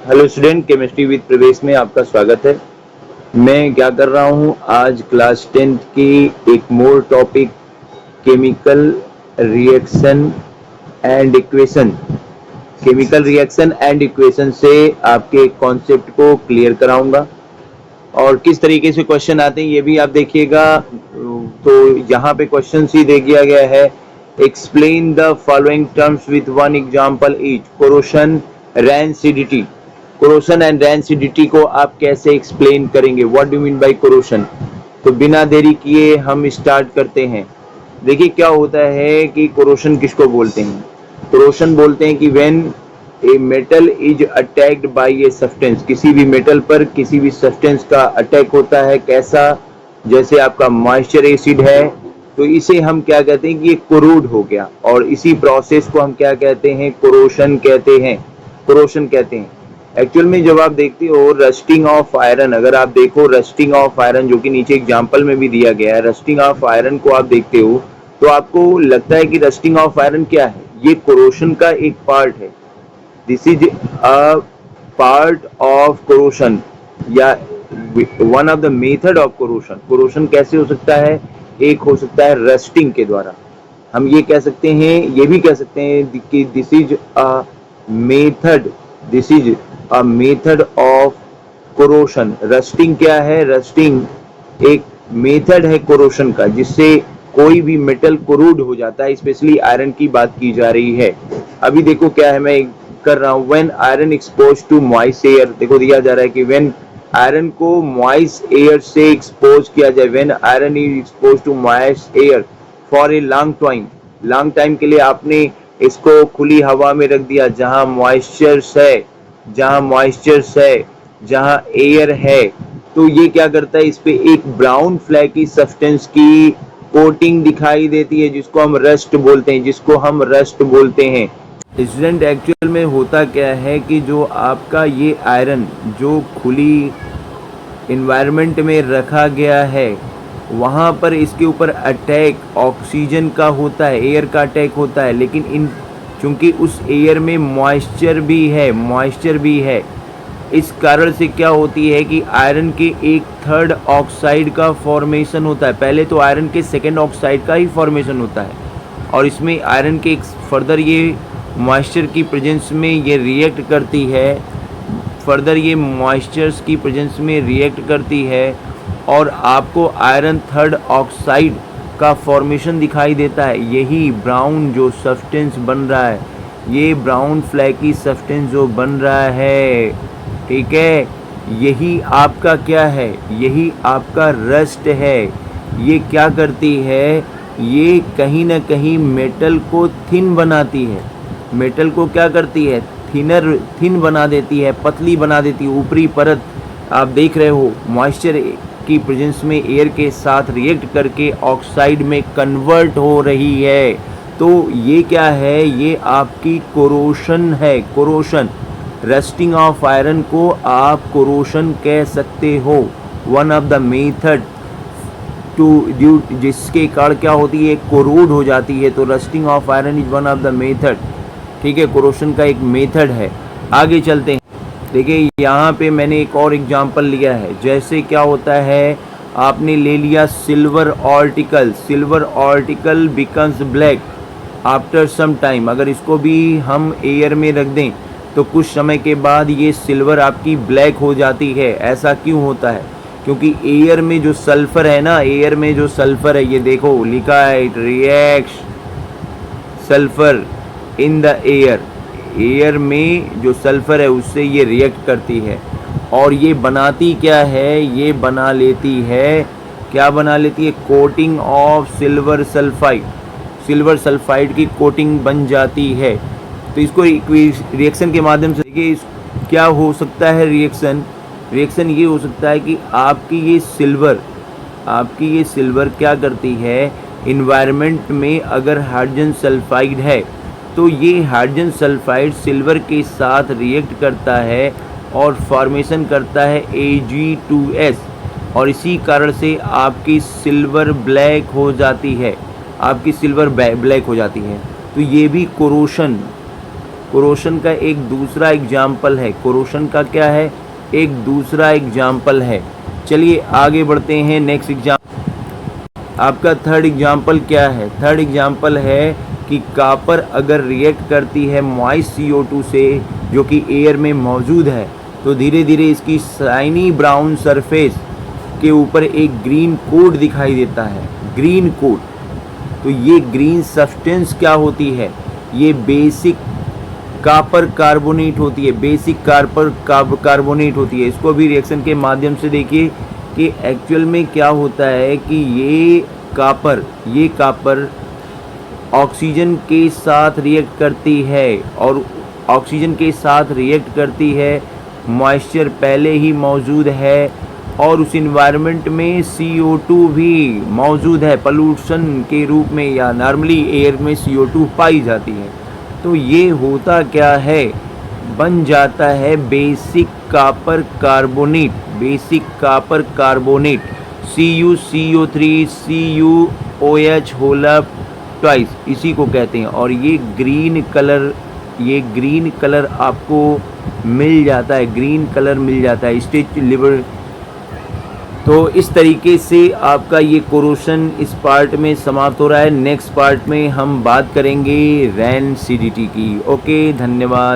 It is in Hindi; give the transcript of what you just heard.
हेलो स्टूडेंट, केमिस्ट्री विद प्रवेश में आपका स्वागत है। मैं क्या कर रहा हूँ, आज क्लास 10th की एक मोर topic chemical reaction and equation से आपके कॉन्सेप्ट को क्लियर कराऊंगा और किस तरीके से क्वेश्चन आते हैं ये भी आप देखिएगा। तो यहाँ पे क्वेश्चन ही दे दिया गया है, explain the following terms with one example each. Corrosion, rancidity. Corrosion and rancidity को आप कैसे एक्सप्लेन करेंगे, what do mean by corrosion. तो बिना देरी किए हम स्टार्ट करते हैं। देखिए क्या होता है कि कोरोशन किसको बोलते हैं। कोरोशन बोलते हैं कि when a metal is attacked by a substance, किसी भी मेटल पर किसी भी सब्सटेंस का अटैक होता है। कैसा, जैसे आपका मॉइस्चर एसिड है तो इसे हम क्या कहते हैं कि ये कोरोड हो गया, और इसी प्रोसेस को हम क्या कहते हैं, कोरोशन कहते हैं। कोरोशन कहते हैं। एक्चुअल में जब आप देखते हो रस्टिंग ऑफ आयरन, अगर आप देखो रस्टिंग ऑफ आयरन जो कि नीचे एग्जांपल में भी दिया गया है, रस्टिंग ऑफ आयरन को आप देखते हो तो आपको लगता है कि रस्टिंग ऑफ आयरन क्या है, ये कोरोशन का एक पार्ट है। This is a part of corrosion या one of the method of corrosion. Corrosion कैसे हो सकता है, एक हो सकता है रस्टिंग के द्वारा। हम ये कह सकते हैं, ये भी कह सकते हैं कि this is a method, this is a method of corrosion. Rusting क्या है, रस्टिंग एक मेथड है कोरोशन का, जिससे कोई भी मेटल कोरूड हो जाता है। स्पेशली आयरन की बात की जा रही है। अभी देखो क्या है, मैं कर रहा हूं, when iron expose to moist air. देखो दिया जा रहा है कि व्हेन आयरन को मॉइस्ट एयर से एक्सपोज किया जाए, when iron is expose to moist air for a long time के लिए आपने इसको खुली हवा में रख दिया, जहां मॉइस्चर्स है, जहां एयर है, तो ये क्या करता है, इस पे एक ब्राउन फ्लैकी सब्सटेंस की कोटिंग दिखाई देती है, जिसको हम रस्ट बोलते हैं। स्टूडेंट, एक्चुअल में होता क्या है कि जो आपका ये आयरन जो खुली इन्वायरमेंट में रखा गया है, वहाँ पर इसके ऊपर अटैक ऑक्सीजन का होता है, एयर का अटैक होता है, लेकिन चूंकि उस एयर में मॉइस्चर भी है, इस कारण से क्या होती है कि आयरन के एक थर्ड ऑक्साइड का फॉर्मेशन होता है। पहले तो आयरन के सेकेंड ऑक्साइड का ही फॉर्मेशन होता है, और इसमें आयरन के फर्दर ये मॉइस्चर की प्रेजेंस में ये रिएक्ट करती है, और आपको आयरन थर्ड ऑक्साइड का फॉर्मेशन दिखाई देता है। यही ब्राउन जो सब्सटेंस बन रहा है, ये ब्राउन फ्लैकी सब्सटेंस जो बन रहा है, ठीक है, यही आपका क्या है, यही आपका रस्ट है। ये क्या करती है, ये कहीं ना कहीं मेटल को थिन बनाती है। मेटल को क्या करती है, थिन बना देती है, पतली बना देती है। ऊपरी परत आप देख रहे हो मॉइस्चर की प्रेजेंस में एयर के साथ रिएक्ट करके ऑक्साइड में कन्वर्ट हो रही है। तो ये क्या है, ये आपकी कोरोशन है। कोरोशन, रस्टिंग ऑफ आयरन को आप कोरोशन कह सकते हो। वन ऑफ द मेथड जिसके कारण क्या होती है, कोरोड हो जाती है। तो rusting of iron is one of the method, ठीक है, कोरोशन का एक मेथड है। आगे चलते हैं। देखिए यहाँ पे मैंने एक और एग्जांपल लिया है। जैसे क्या होता है, आपने ले लिया silver article becomes black after some time. अगर इसको भी हम एयर में रख दें तो कुछ समय के बाद ये सिल्वर आपकी ब्लैक हो जाती है। ऐसा क्यों होता है, क्योंकि एयर में जो सल्फर है ना, ये देखो लिखा है, it reacts sulphur in the air में जो सल्फर है उससे ये रिएक्ट करती है, और ये बनाती क्या है, ये बना लेती है, क्या बना लेती है, कोटिंग ऑफ सिल्वर सल्फाइड की कोटिंग बन जाती है। तो इसको रिएक्शन के माध्यम से देखिए क्या हो सकता है, रिएक्शन ये हो सकता है कि आपकी ये सिल्वर क्या करती है, इन्वायरमेंट में अगर हाइड्रोजन सल्फाइड है तो ये हाइड्रोजन सल्फाइड सिल्वर के साथ रिएक्ट करता है और फॉर्मेशन करता है Ag2S, और इसी कारण से आपकी सिल्वर ब्लैक हो जाती है, तो ये भी कोरोशन कोरोशन का एक दूसरा एग्जाम्पल है। कोरोशन का क्या है? एक दूसरा एग्जाम्पल है। चलिए आगे बढ़ते हैं। नेक्स्ट एग्जाम्पल, आपका थर्ड एग्जाम्पल क्या है? थर्ड एग्जाम्पल है कि कॉपर अगर रिएक्ट करती है मॉइस्ट CO2 से जो कि एयर में मौजूद है, तो धीरे धीरे इसकी शाइनी ब्राउन सरफेस के ऊपर एक ग्रीन कोट दिखाई देता है, ग्रीन कोट। तो ये ग्रीन सब्सटेंस क्या होती है? ये बेसिक कॉपर कार्बोनेट होती है, बेसिक कार्बोनेट होती है। इसको भी रिएक्शन के माध्यम से देखिए कि एक्चुअल में क्या होता है कि ये कॉपर ऑक्सीजन के साथ रिएक्ट करती है, और ऑक्सीजन के साथ रिएक्ट करती है, मॉइस्चर पहले ही मौजूद है, और उस इन्वायरमेंट में CO2 भी मौजूद है पॉल्यूशन के रूप में, या नॉर्मली एयर में CO2 पाई जाती है। तो ये होता क्या है? बन जाता है basic copper carbonate, basic copper carbonate, CuCO3 CuOH होला ट्वाइस, इसी को कहते हैं। और ये ग्रीन कलर आपको मिल जाता है, ग्रीन कलर मिल जाता है स्टेज लिवर। तो इस तरीके से आपका ये कोरोशन इस पार्ट में समाप्त हो रहा है। नेक्स्ट पार्ट में हम बात करेंगे रेनसिडिटी की। ओके, धन्यवाद।